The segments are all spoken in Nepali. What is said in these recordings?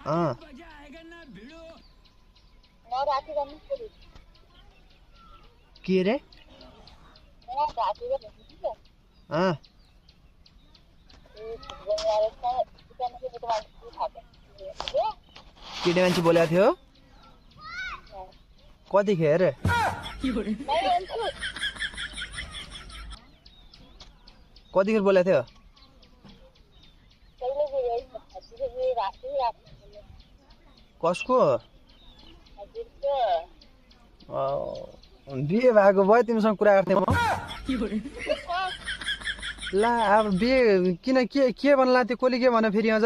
अँ के रे अँ केटी मान्छे बोलेको थियो कतिखेर कतिखेर बोलेको थियो कसको बिहे भएको भयो तिमीसँग कुरा गर्थेँ म ला अब बिहे किन के भन्ला त्यो कसले के भन्यो फेरि अझ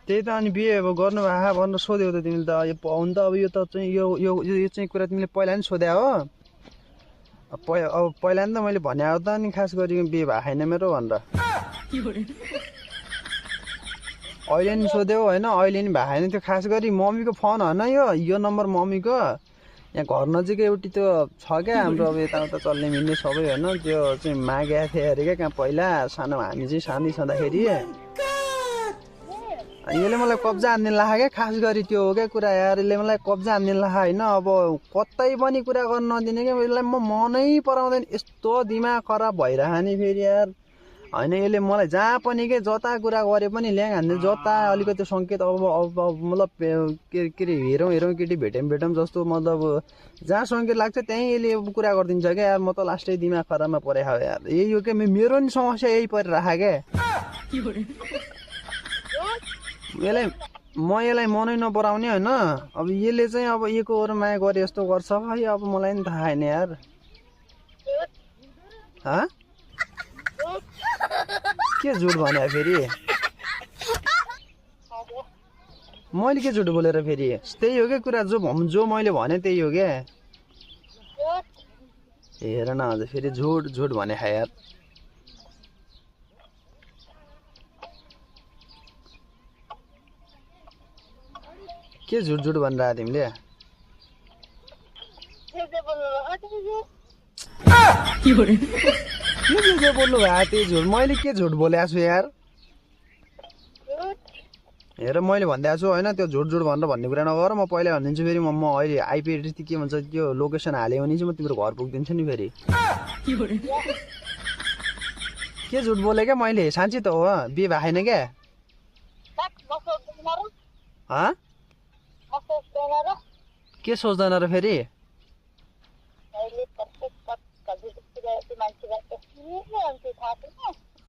त्यही त अनि बिहे अब गर्नु आहा भनेर सोध्यौ त तिमीले त हुन त अब यो त चाहिँ यो चाहिँ कुरा तिमीले पहिला नि सोध्या हो अब पहिला नि त मैले भने हो त नि खास गरी बिहे भएको छैन मेरो भनेर अहिले नि सोध्यौ होइन अहिले नि भएको छैन त्यो खास गरी मम्मीको फोन होइन यो नम्बर मम्मीको यहाँ घर नजिकै एउटी त्यो छ क्या हाम्रो अब यताउता चल्ने मिल्ने सबै होइन त्यो चाहिँ मागेको थिएँ अरे क्या कहाँ पहिला सानो हामी चाहिँ सानै छँदाखेरि यसले मलाई कब्जा हान्ने लाखा क्या खास गरी त्यो हो क्या कुरा यार यसले मलाई कब्जा हान्ने लाखा होइन अब कतै पनि कुरा गर्न नदिने क्या यसलाई म मनै पराउँदैन यस्तो दिमाग खराब भइरह नि फेरि यार होइन यसले मलाई जहाँ पनि के जता कुरा गरे पनि ल्याङ हान्ने जता अलिकति सङ्केत अब मतलब के अरे हेरौँ केटी भेटौँ जस्तो मतलब जहाँ सङ्केत लाग्छ त्यहीँ यसले कुरा गरिदिन्छ क्या यार म त लास्टै दिमाग खराबमा परे हो यार यही हो क्या मेरो नि समस्या यही परिरह क्या यसलाई मनै नपराउने होइन अब यसले चाहिँ अब यको अरू माया गरे जस्तो गर्छ भाइ अब मलाई नि थाहा छैन यार के झुट भने फेरि मैले के झुट बोलेर फेरि त्यही हो क्या कुरा जो मैले भने त्यही हो क्या हेर न अझ फेरि झुट भने खा यार के झुट भनिरह तिमीले के बोल्नु भयो त्यही झुट मैले के झुट बोलेको छु यार हेर मैले भनिदिएको छु होइन त्यो झुट भनेर भन्ने कुरा नगर म पहिला भनिदिन्छु फेरि म अहिले आइपी एड्रेस के भन्छ त्यो लोकेसन हाल्यो भने चाहिँ म तिम्रो घर पुगिदिन्छु नि फेरि के झुट बोले क्या मैले साँच्ची त हो बिहे भएको छैन क्या के सोच्दैन र फेरि